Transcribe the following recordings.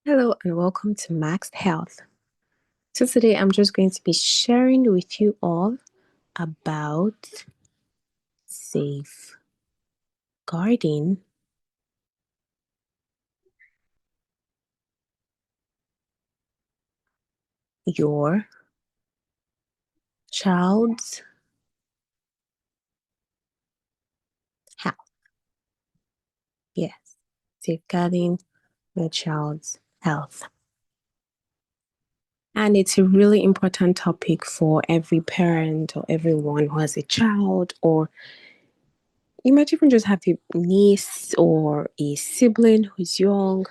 Hello and welcome to Max Health. So today I'm just going to be sharing with you all about safeguarding your child's health. Yes, safeguarding your child's health. And it's a really important topic for every parent or everyone who has a child, or you might even just have a niece or a sibling who's young.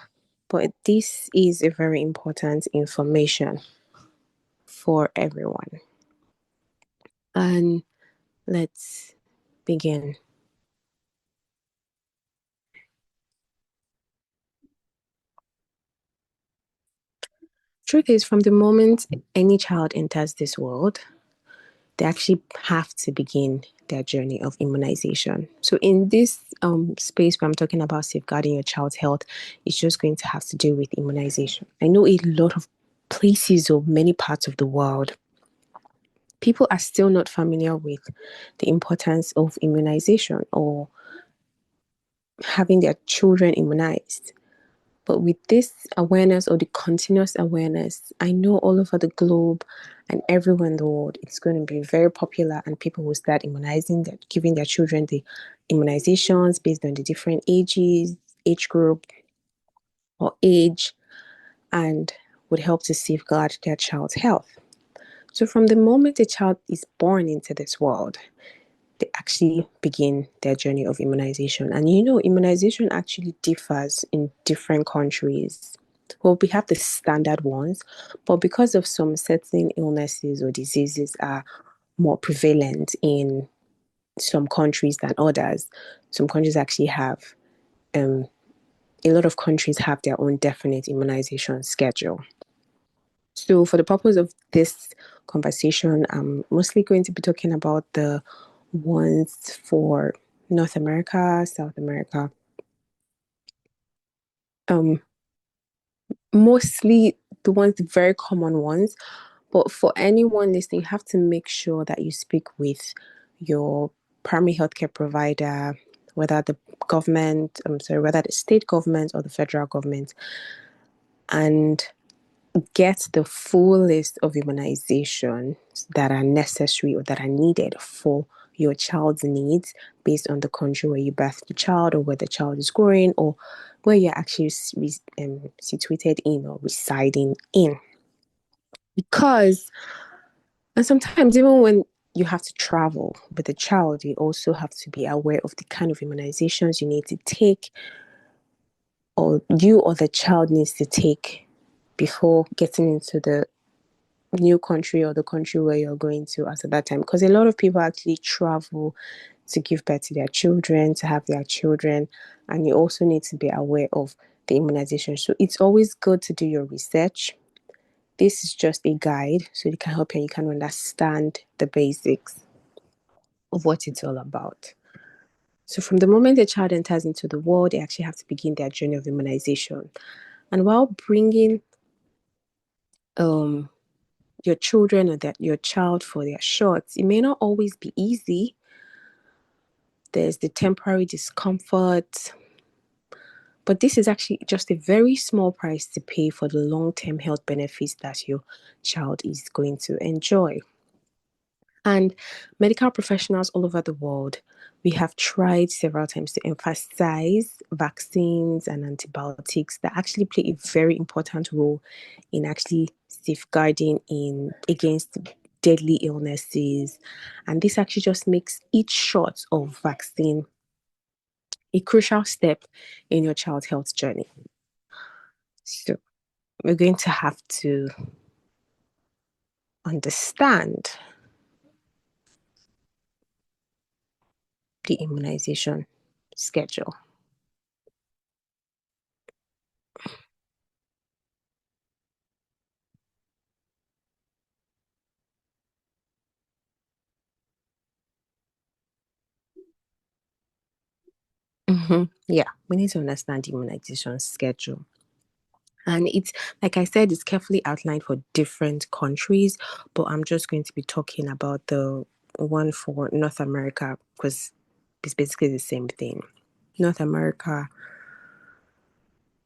But this is a very important information for everyone. And let's begin. Truth is, from the moment any child enters this world, they actually have to begin their journey of immunization. So, in this space where I'm talking about safeguarding your child's health, it's just going to have to do with immunization. I know a lot of places or many parts of the world, people are still not familiar with the importance of immunization or having their children immunized. But with this awareness or the continuous awareness, I know all over the globe and everywhere in the world, it's going to be very popular and people will start immunizing, giving their children the immunizations based on the different ages, age group, or age, and would help to safeguard their child's health. So, from the moment a child is born into this world, they actually begin their journey of immunization. And immunization actually differs in different countries. Well, we have the standard ones, but because of some certain illnesses or diseases are more prevalent in some countries than others, some countries actually have, um, a lot of countries have their own definite immunization schedule. So, for the purpose of this conversation, I'm mostly going to be talking about the ones for North America, South America, um, mostly the very common ones. But for anyone listening, you have to make sure that you speak with your primary healthcare provider, whether the government, whether the state government or the federal government, and get the full list of immunizations that are necessary or that are needed for your child's needs based on the country where you birthed the child or where the child is growing or where you're actually situated in or residing in. Because, and sometimes even when you have to travel with the child, you also have to be aware of the kind of immunizations you need to take or you or the child needs to take before getting into the new country or the country where you're going to at that time, because a lot of people actually travel to give birth to their children, to have their children, and you also need to be aware of the immunization. So it's always good to do your research. This is just a guide so it can help you and you can understand the basics of what it's all about. So from the moment a child enters into the world, they actually have to begin their journey of immunization. And while bringing um your children or that your child for their shots, it may not always be easy. There's the temporary discomfort, but this is actually just a very small price to pay for the long-term health benefits that your child is going to enjoy. And medical professionals all over the world, we have tried several times to emphasize vaccines and antibiotics that actually play a very important role in actually safeguarding in against deadly illnesses. And this actually just makes each shot of vaccine a crucial step in your child's health journey. So we're going to have to understand the immunization schedule. Yeah, we need to understand the immunization schedule. And it's, like I said, it's carefully outlined for different countries, but I'm just going to be talking about the one for North America because it's basically the same thing. North America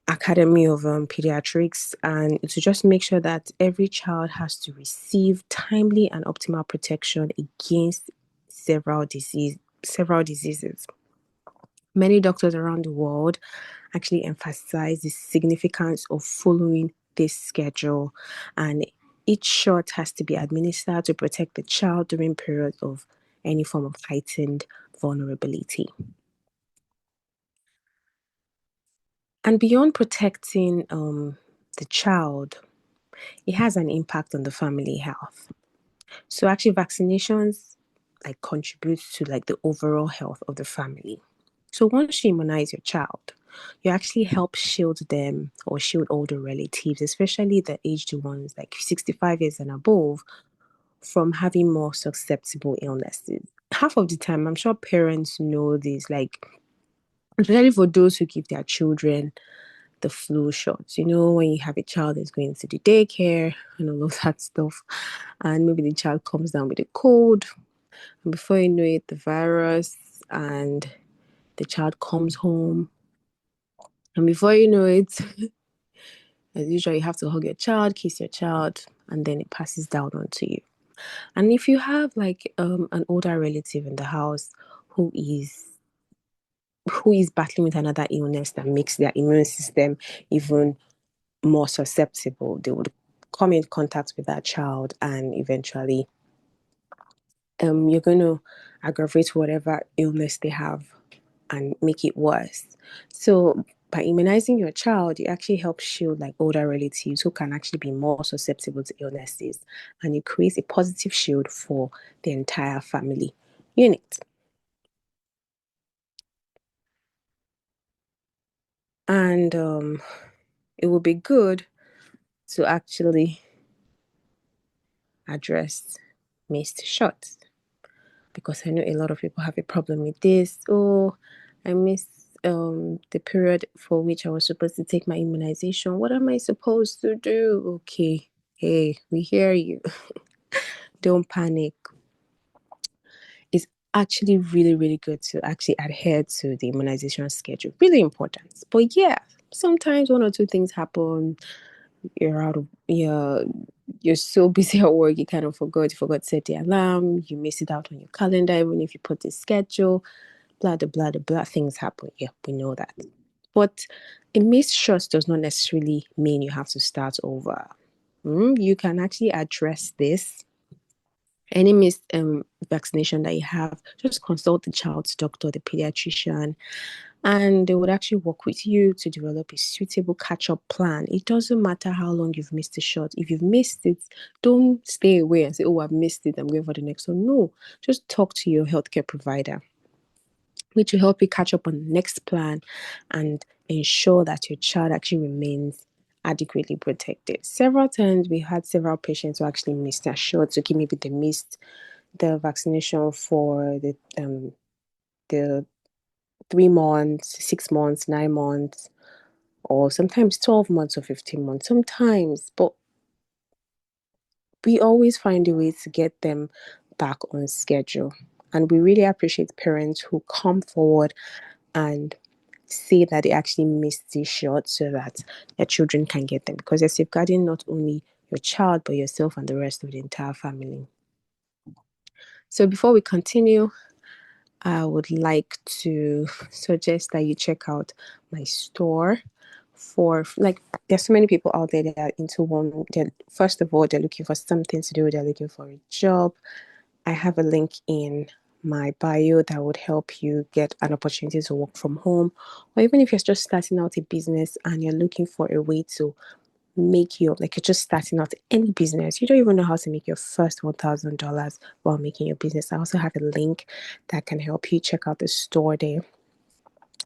Academy of Pediatrics, and to just make sure that every child has to receive timely and optimal protection against several diseases. Many doctors around the world actually emphasize the significance of following this schedule, and each shot has to be administered to protect the child during periods of any form of heightened vulnerability. And beyond protecting the child, it has an impact on the family health. So actually vaccinations like contributes to like the overall health of the family. So once you immunize your child, you actually help shield them or shield older relatives, especially the aged ones like 65 years and above, from having more susceptible illnesses. Half of the time, I'm sure parents know this, like especially for those who give their children the flu shots. You know, when you have a child that's going to the daycare and all of that stuff, and maybe the child comes down with a cold, and before you know it, the virus, and the child comes home, and before you know it, as usual, you have to hug your child, kiss your child, and then it passes down onto you. And if you have like an older relative in the house who is battling with another illness that makes their immune system even more susceptible, they would come in contact with that child, and eventually you're going to aggravate whatever illness they have and make it worse. So by immunizing your child, you actually help shield like older relatives who can actually be more susceptible to illnesses, and it creates a positive shield for the entire family unit. And it would be good to actually address missed shots, because I know a lot of people have a problem with this. Oh, I missed the period for which I was supposed to take my immunization. What am I supposed to do? Okay, hey, we hear you. Don't panic. It's actually really, really good to actually adhere to the immunization schedule. Really important. But yeah, sometimes one or two things happen. You're out of you're so busy at work, you kind of forgot to set the alarm, you miss it out on your calendar, even if you put the schedule, blah blah blah blah, things happen. Yeah, we know that. But a missed shot does not necessarily mean you have to start over. You can actually address this. Any missed vaccination that you have, just consult the child's doctor, the pediatrician, and they would actually work with you to develop a suitable catch-up plan. It doesn't matter how long you've missed the shot. If you've missed it, don't stay away and say, oh, I've missed it, I'm going for the next one. No, just talk to your healthcare provider, which will help you catch up on the next plan and ensure that your child actually remains adequately protected. Several times we had several patients who actually missed their shots. So maybe they missed the vaccination for the 3 months, 6 months, 9 months, or sometimes 12 months or 15 months, sometimes. But we always find a way to get them back on schedule. And we really appreciate parents who come forward and say that they actually missed these shots so that their children can get them, because you're safeguarding not only your child but yourself and the rest of the entire family. So before we continue, I would like to suggest that you check out my store. For like, there's so many people out there that are into one. First of all, they're looking for something to do, they're looking for a job. I have a link in my bio that would help you get an opportunity to work from home, or even if you're just starting out a business and you're looking for a way to make your, like, you're just starting out any business, you don't even know how to make your first $1,000 while making your business. I also have a link that can help you check out the store there.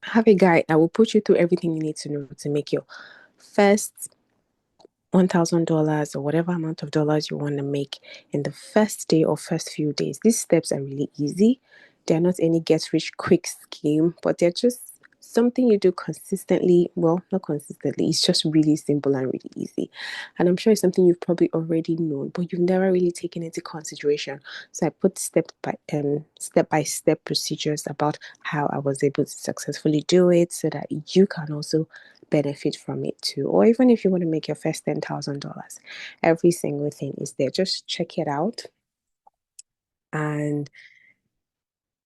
I have a guide that will put you through everything you need to know to make your first $1,000 or whatever amount of dollars you want to make in the first day or first few days. These steps are really easy. They're not any get rich quick scheme, but they're just something you do consistently. Well, not consistently, it's just really simple and really easy. And I'm sure it's something you've probably already known, but you've never really taken into consideration. So I put step by step procedures about how I was able to successfully do it so that you can also benefit from it too. Or even if you want to make your first $10,000, every single thing is there. Just check it out and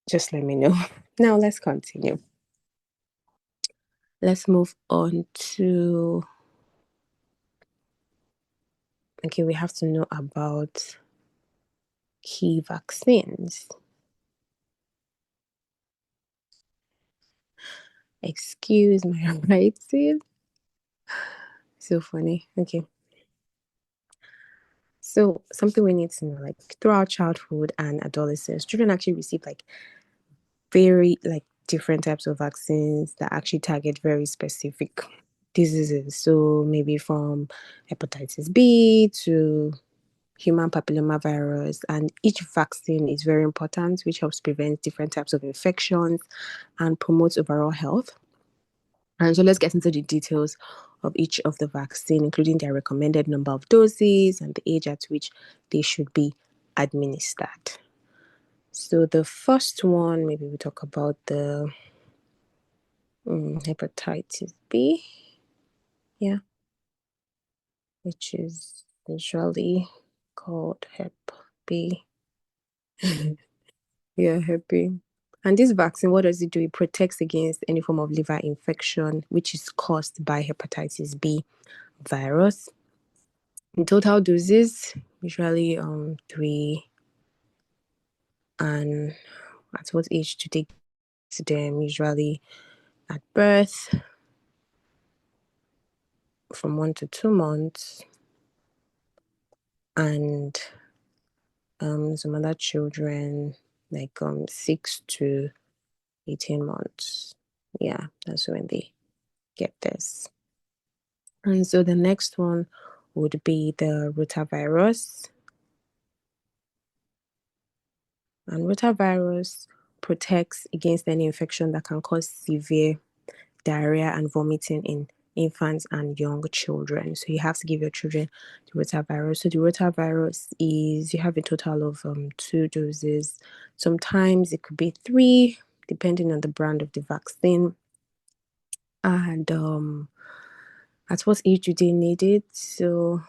just let me know. Now let's continue. Let's move on to, okay, we have to know about key vaccines. Excuse my writing. So funny. Okay. So something we need to know, like throughout childhood and adolescence, children actually receive like very like different types of vaccines that actually target very specific diseases. So maybe from hepatitis B to human papillomavirus, and each vaccine is very important, which helps prevent different types of infections and promotes overall health. And so let's get into the details of each of the vaccine, including their recommended number of doses and the age at which they should be administered. So the first one, maybe we talk about the hepatitis B, yeah, which is usually called Hep B. Yeah, Hep B. And this vaccine, what does it do? It protects against any form of liver infection, which is caused by hepatitis B virus. In total doses, usually 3. And at what age to take them? Usually at birth, from 1 to 2 months, and some other children like 6 to 18 months. Yeah, that's when they get this. And so the next one would be the rotavirus. And rotavirus protects against any infection that can cause severe diarrhea and vomiting in infants and young children. So you have to give your children the rotavirus. So the rotavirus is, you have a total of 2 doses. Sometimes it could be 3, depending on the brand of the vaccine. And at what age do they need it? So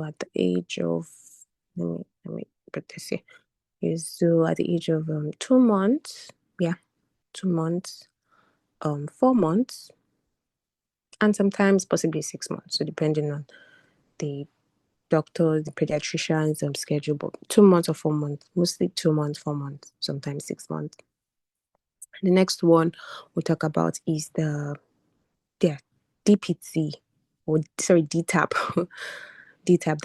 at the age of, let me put this here. Is so at the age of 2 months, yeah, 2 months, 4 months, and sometimes possibly 6 months. So depending on the doctors, the pediatricians schedule, but 2 months or 4 months, mostly 2 months, 4 months, sometimes 6 months. The next one we'll talk about is the, yeah, DPT, or sorry, DTaP. DTaP,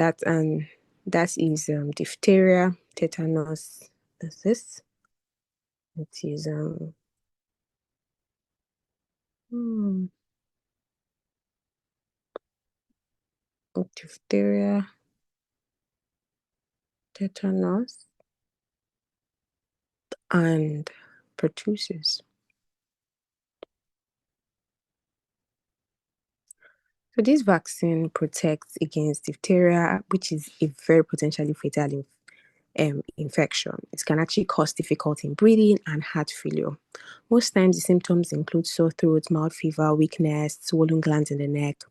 that is diphtheria, tetanus. That's this. It is hmm, diphtheria, tetanus, and pertussis. So this vaccine protects against diphtheria, which is a very potentially fatal infection. It can actually cause difficulty in breathing and heart failure. Most times the symptoms include sore throat, mild fever, weakness, swollen glands in the neck.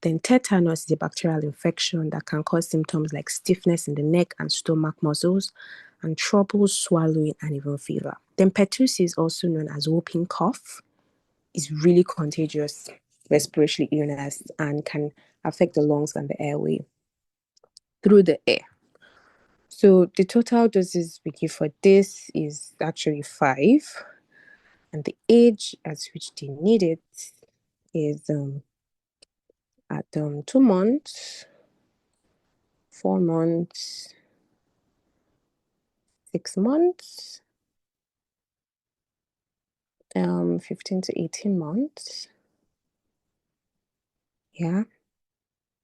Then tetanus is a bacterial infection that can cause symptoms like stiffness in the neck and stomach muscles and trouble swallowing and even fever. Then pertussis, also known as whooping cough, is really contagious respiratory illness and can affect the lungs and the airway through the air. So the total doses we give for this is actually 5, and the age at which they need it is at 2 months, 4 months, 6 months, 15 to 18 months, yeah,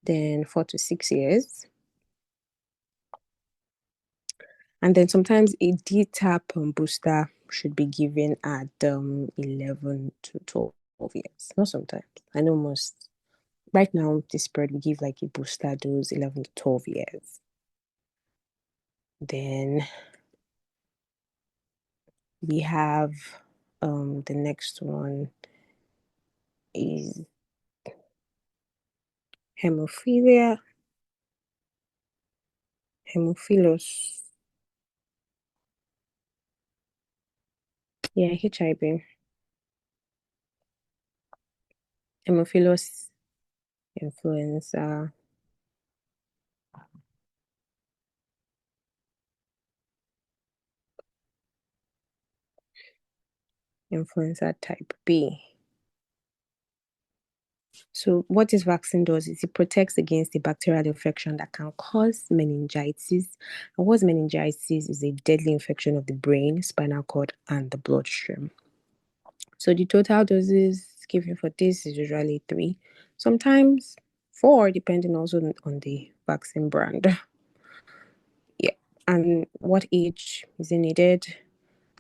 then 4 to 6 years. And then sometimes a DTaP booster should be given at 11 to 12 years. Not sometimes. I know most. Right now, this spread, we give like a booster dose 11 to 12 years. Then we have the next one is hemophilia, hemophilus. Yeah, HIV. Hemophilus influenza. Influenza type B. So, what this vaccine does is it protects against the bacterial infection that can cause meningitis. And what's meningitis is a deadly infection of the brain, spinal cord, and the bloodstream. So, the total doses given for this is usually 3, sometimes 4, depending also on the vaccine brand. Yeah. And what age is it needed?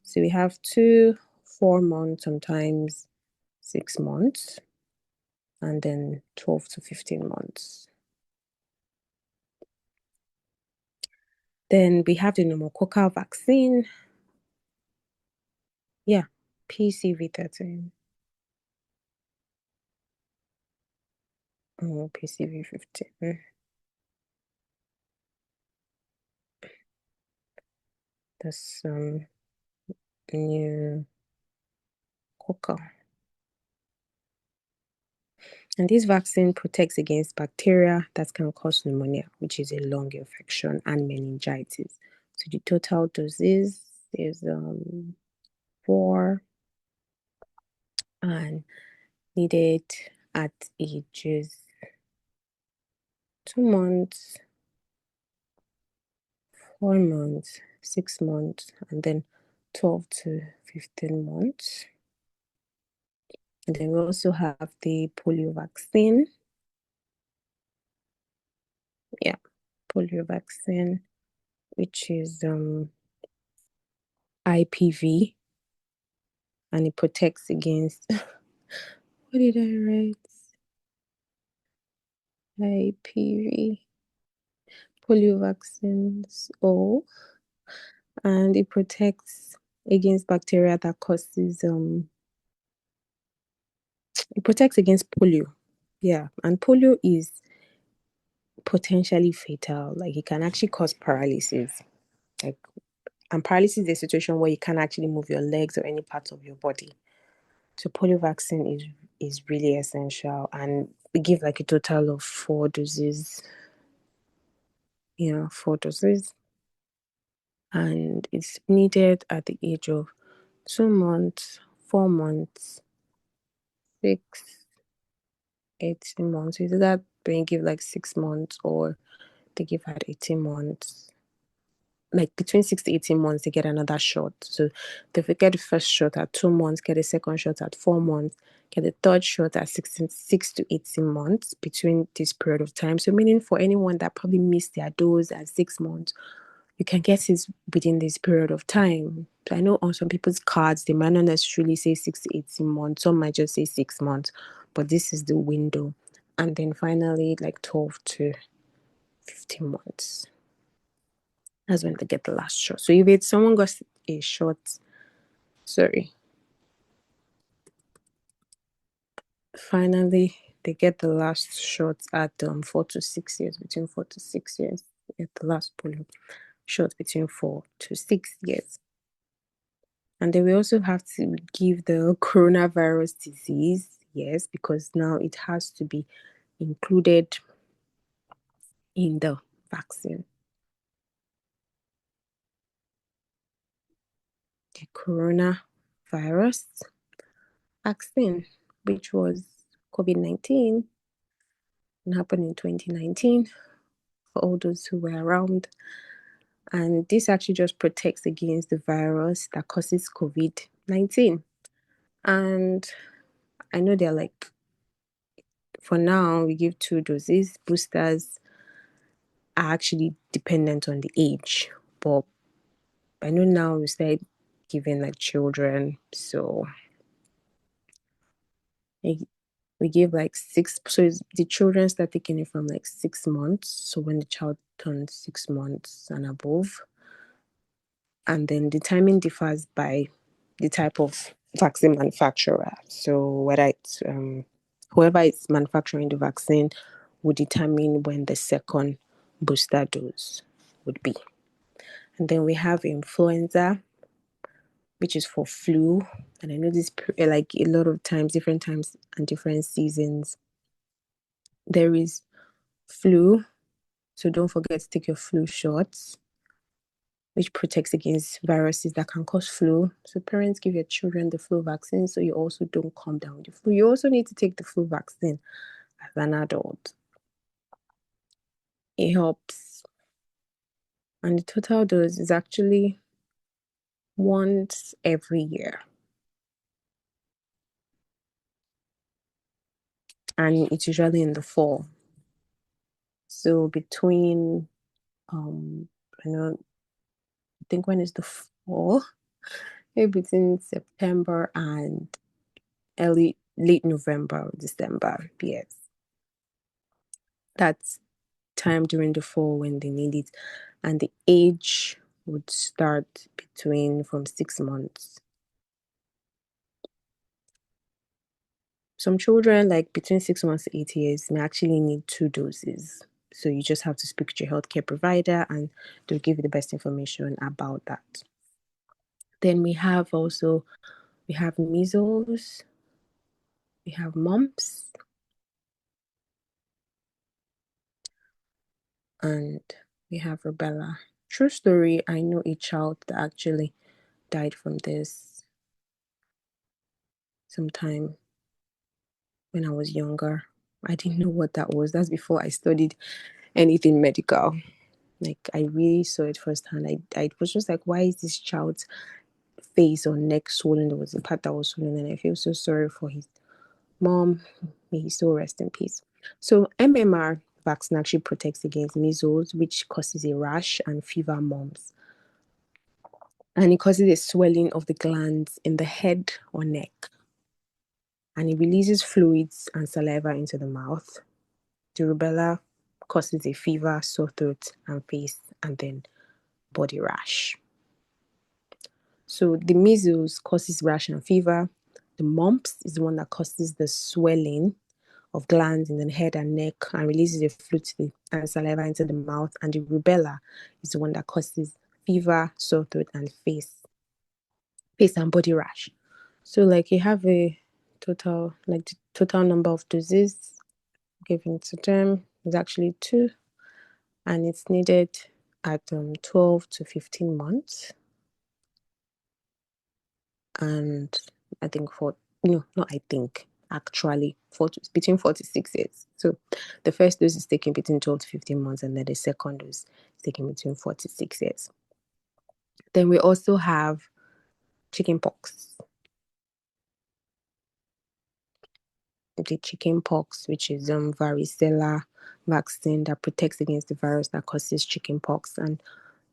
So, we have 2, 4 months, sometimes 6 months, and then 12 to 15 months. Then we have the pneumococcal vaccine. Yeah, PCV13. Oh, PCV15. That's pneumococcal. And this vaccine protects against bacteria that can cause pneumonia, which is a lung infection, and meningitis. So the total doses is 4 and needed at ages 2 months, 4 months, 6 months, and then 12 to 15 months. And then we also have the polio vaccine. Yeah, polio vaccine, which is IPV, and it protects against what did I write? IPV polio vaccines. Oh, and it protects against bacteria that causes it protects against polio. Yeah, and polio is potentially fatal. Like it can actually cause paralysis. Like, and paralysis is a situation where you can't actually move your legs or any parts of your body. So polio vaccine is really essential, and we give like a total of 4 doses. Yeah, 4 doses, and it's needed at the age of 2 months, 4 months, 6, 18 months. Is that when you give like 6 months, or they give at 18 months? Like between 6 to 18 months, they get another shot. So they get the first shot at 2 months, get the second shot at 4 months, get the third shot at 6 to 18 months between this period of time. So meaning for anyone that probably missed their dose at 6 months, you can get it within this period of time. So I know on some people's cards, they might not necessarily say 6 to 18 months. Some might just say 6 months, but this is the window. And then finally, like 12 to 15 months. That's when they get the last shot. So if it's someone got a shot, sorry, finally they get the last shot at 4 to 6 years, between 4 to 6 years. Get the last polio shot between 4 to 6 years. And then we also have to give the coronavirus disease, yes, because now it has to be included in the vaccine. The coronavirus vaccine, which was COVID-19, and happened in 2019 for all those who were around. And this actually just protects against the virus that causes COVID-19. And I know they're like, for now, we give 2 doses. Boosters are actually dependent on the age. But I know now we start given like children. So we give like six. So the children start taking it from like 6 months. So when the child turns 6 months and above, and then the timing differs by the type of vaccine manufacturer. So whether it's whoever is manufacturing the vaccine would determine when the second booster dose would be. And then we have influenza, which is for flu. And I know this like a lot of times and different seasons, there is flu. So don't forget to take your flu shots, which protects against viruses that can cause flu. So parents give your children the flu vaccine so you also don't come down with the flu. You also need to take the flu vaccine as an adult. It helps. And the total dose is actually once every year. And it's usually in the fall. So between I know I think when is the fall? Maybe between September and late November or December. Yes. That's time during the fall when they need it. And the age would start between from 6 months. Some children, like between 6 months to 8 years, may actually need 2 doses. So you just have to speak to your healthcare provider and they'll give you the best information about that. Then we have measles, we have mumps, and we have rubella. True story, I know a child that actually died from this sometime when I was younger. I didn't know what that was. That's before I studied anything medical. Like I really saw it firsthand. I was just like, why is this child's face or neck swollen? There was a part that was swollen, and I feel so sorry for his mom. May he still rest in peace. So MMR vaccine actually protects against measles, which causes a rash and fever mumps. And it causes a swelling of the glands in the head or neck. And it releases fluids and saliva into the mouth. The rubella causes a fever, sore throat, and face, and then body rash. So the measles causes rash and fever. The mumps is the one that causes the swelling of glands in the head and neck and releases the fluid and saliva into the mouth. And the rubella is the one that causes fever, sore throat, and face and body rash. So like you have a the total number of doses given to them is actually 2, and it's needed at 12 to 15 months. And I think actually between 4 to 6 years. So the first dose is taken between 12 to 15 months, and then the second dose is taken between 4 to 6 years. Then we also have chickenpox. The chickenpox, which is varicella vaccine that protects against the virus that causes chickenpox. And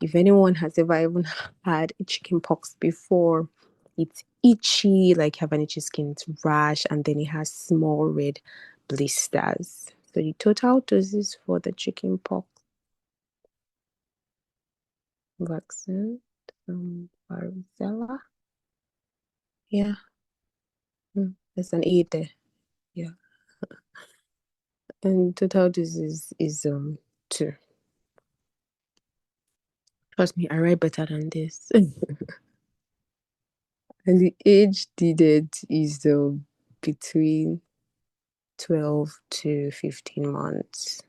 if anyone has ever even had chickenpox before, it's itchy, like have an itchy skin, it's rash, and then it has small red blisters. So the total doses for the chickenpox vaccine, varicella, yeah, there's an A there, yeah, and total doses is 2. Trust me, I write better than this. And the age needed is between 12 to 15 months.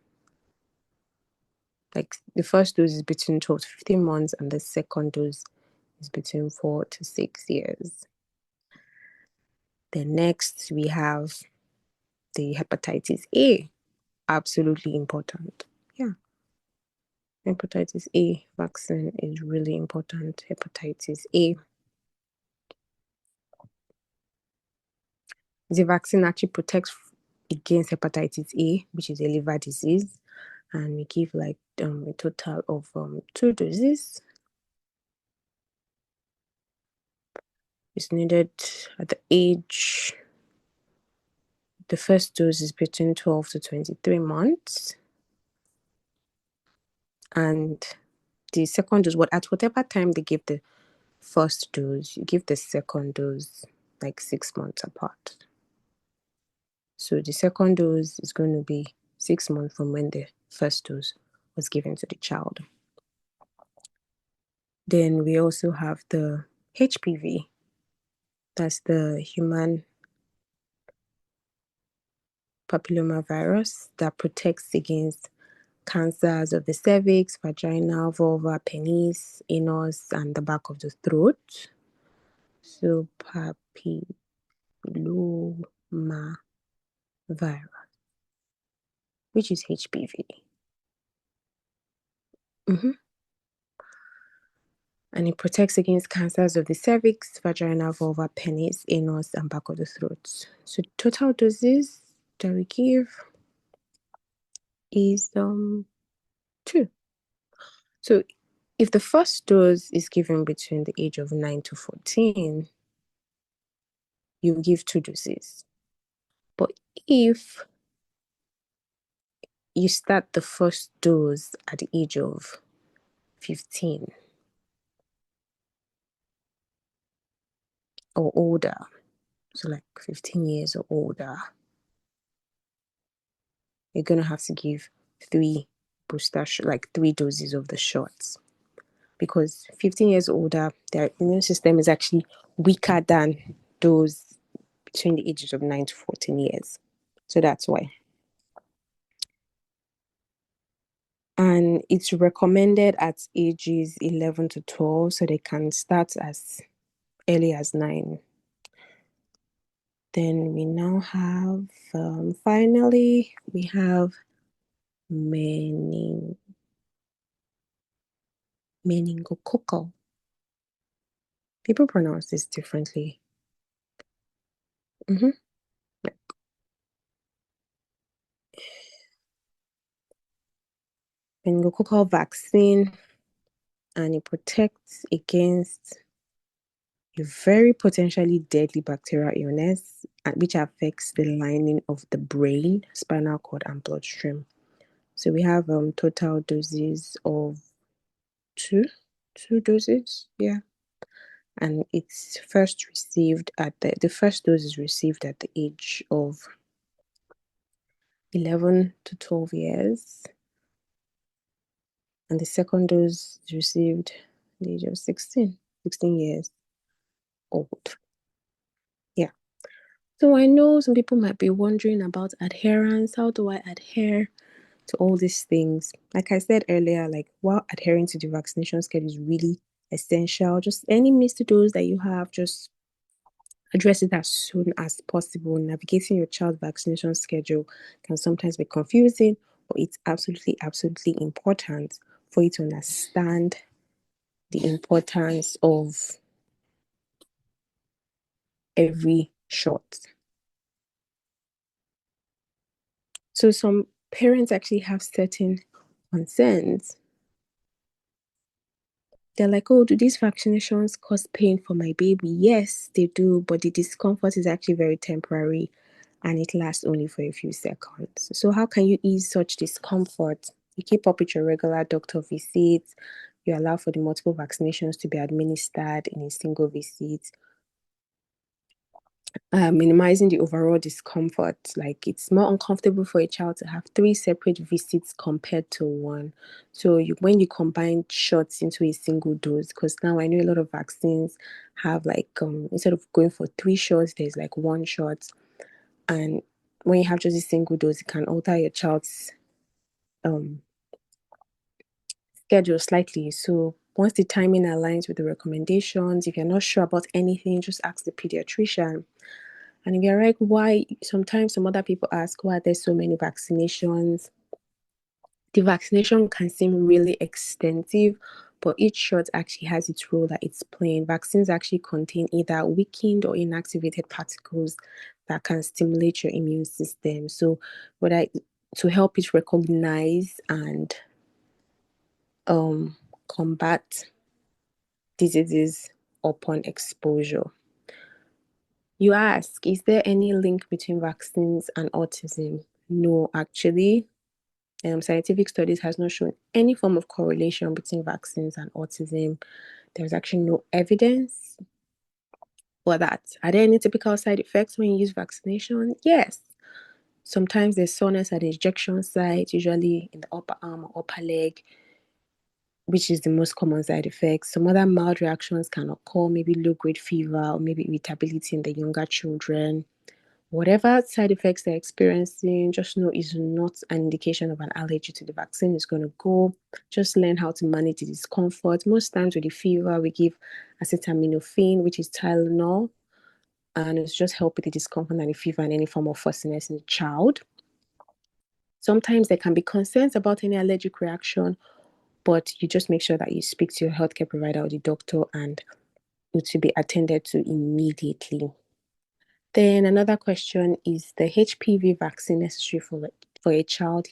Like the first dose is between 12 to 15 months, and the second dose is between 4 to 6 years. Then next, we have the hepatitis A. Absolutely important. Yeah. Hepatitis A vaccine is really important. Hepatitis A. The vaccine actually protects against hepatitis A, which is a liver disease, and we give like a total of 2 doses. is needed at the age, the first dose is between 12 to 23 months. And the second dose, at whatever time they give the first dose, you give the second dose like 6 months apart. So the second dose is going to be 6 months from when the first dose was given to the child. Then we also have the HPV. That's the human papillomavirus that protects against cancers of the cervix, vagina, vulva, penis, anus, and the back of the throat. So papillomavirus, which is HPV. And it protects against cancers of the cervix, vagina, vulva, penis, anus, and back of the throat. So total doses that we give is 2. So if the first dose is given between the age of 9 to 14, you give 2 doses. But if you start the first dose at the age of 15 or older, so like 15 years or older, you're going to have to give 3 like 3 doses of the shots. Because 15 years older, their immune system is actually weaker than those between the ages of 9 to 14 years. So that's why. And it's recommended at ages 11 to 12, so they can start as early as 9. Then we now have, finally, we have meningococcal. People pronounce this differently. Meningococcal vaccine, and it protects against a very potentially deadly bacterial illness, which affects the lining of the brain, spinal cord, and bloodstream. So we have total doses of two doses, yeah. And it's first received at the first dose is received at the age of 11 to 12 years, and the second dose is received at the age of 16 years old. Yeah. So I know some people might be wondering about adherence. How do I adhere to all these things? Like I said earlier, like while adhering to the vaccination schedule is really essential, just any missed dose that you have, just address it as soon as possible. Navigating your child vaccination schedule can sometimes be confusing, but it's absolutely, absolutely important for you to understand the importance of every shot. So some parents actually have certain concerns. They're like, oh, do these vaccinations cause pain for my baby? Yes, they do, but the discomfort is actually very temporary and it lasts only for a few seconds. So, how can you ease such discomfort? You keep up with your regular doctor visits, you allow for the multiple vaccinations to be administered in a single visit, minimizing the overall discomfort. Like it's more uncomfortable for a child to have 3 separate visits compared to 1. So when you combine shots into a single dose, because now I know a lot of vaccines have like instead of going for 3 shots, there's like 1 shot, and when you have just a single dose, it can alter your child's um schedule slightly. So once the timing aligns with the recommendations, if you're not sure about anything, just ask the pediatrician. And if you're like, why, sometimes some other people ask, why there's so many vaccinations? The vaccination can seem really extensive, but each shot actually has its role that it's playing. Vaccines actually contain either weakened or inactivated particles that can stimulate your immune system. So, whether to help it recognize and combat diseases upon exposure. You ask, is there any link between vaccines and autism? No, actually. Scientific studies has not shown any form of correlation between vaccines and autism. There's actually no evidence for that. Are there any typical side effects when you use vaccination? Yes. Sometimes there's soreness at the injection site, usually in the upper arm or upper leg, which is the most common side effect. Some other mild reactions can occur, maybe low-grade fever or maybe irritability in the younger children. Whatever side effects they're experiencing, just know is not an indication of an allergy to the vaccine. It's going to go. Just learn how to manage the discomfort. Most times with the fever, we give acetaminophen, which is Tylenol, and it's just help with the discomfort and the fever and any form of fussiness in the child. Sometimes there can be concerns about any allergic reaction, but you just make sure that you speak to your healthcare provider or the doctor and it will be attended to immediately. Then another question is the HPV vaccine necessary for a child?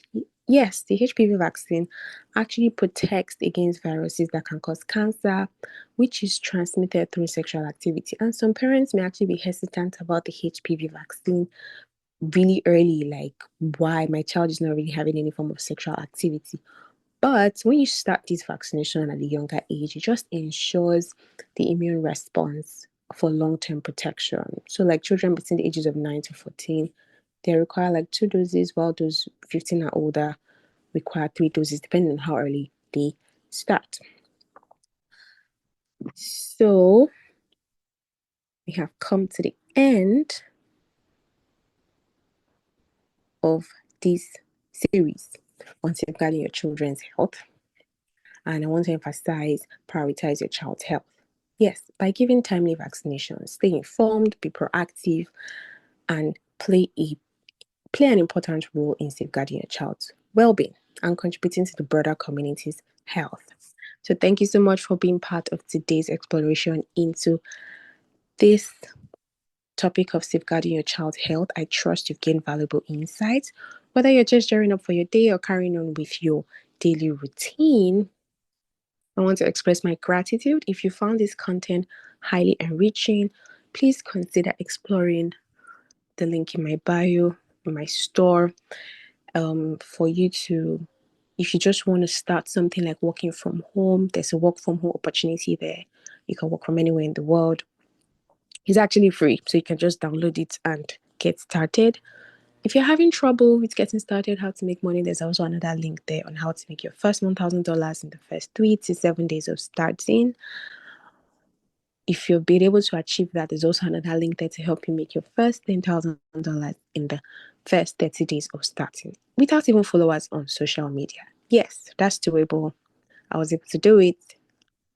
Yes, the HPV vaccine actually protects against viruses that can cause cancer, which is transmitted through sexual activity. And some parents may actually be hesitant about the HPV vaccine really early, like why my child is not really having any form of sexual activity. But when you start this vaccination at a younger age, it just ensures the immune response for long-term protection. So like children between the ages of 9 to 14, they require like 2 doses, while those 15 and older require 3 doses, depending on how early they start. So we have come to the end of this series on safeguarding your children's health. And I want to emphasize, prioritize your child's health. Yes, by giving timely vaccinations, stay informed, be proactive, and play an important role in safeguarding your child's well-being and contributing to the broader community's health. So thank you so much for being part of today's exploration into this topic of safeguarding your child's health. I trust you've gained valuable insights. Whether you're just gearing up for your day or carrying on with your daily routine, I want to express my gratitude. If you found this content highly enriching, please consider exploring the link in my bio, in my store, for you to, if you just want to start something like working from home, there's a work from home opportunity there. You can work from anywhere in the world. It's actually free, so you can just download it and get started. If you're having trouble with getting started, how to make money, there's also another link there on how to make your first $1,000 in the first 3 to 7 days of starting. If you've been able to achieve that, there's also another link there to help you make your first $10,000 in the first 30 days of starting without even followers on social media. Yes, that's doable. I was able to do it.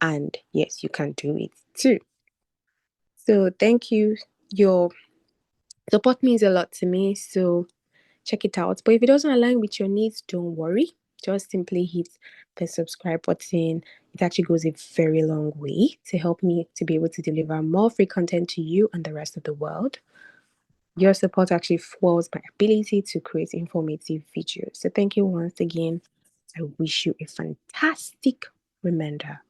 And yes, you can do it too. So thank you. Your support means a lot to me. So check it out. But if it doesn't align with your needs, don't worry. Just simply hit the subscribe button. It actually goes a very long way to help me to be able to deliver more free content to you and the rest of the world. Your support actually fuels my ability to create informative videos. So thank you once again. I wish you a fantastic remainder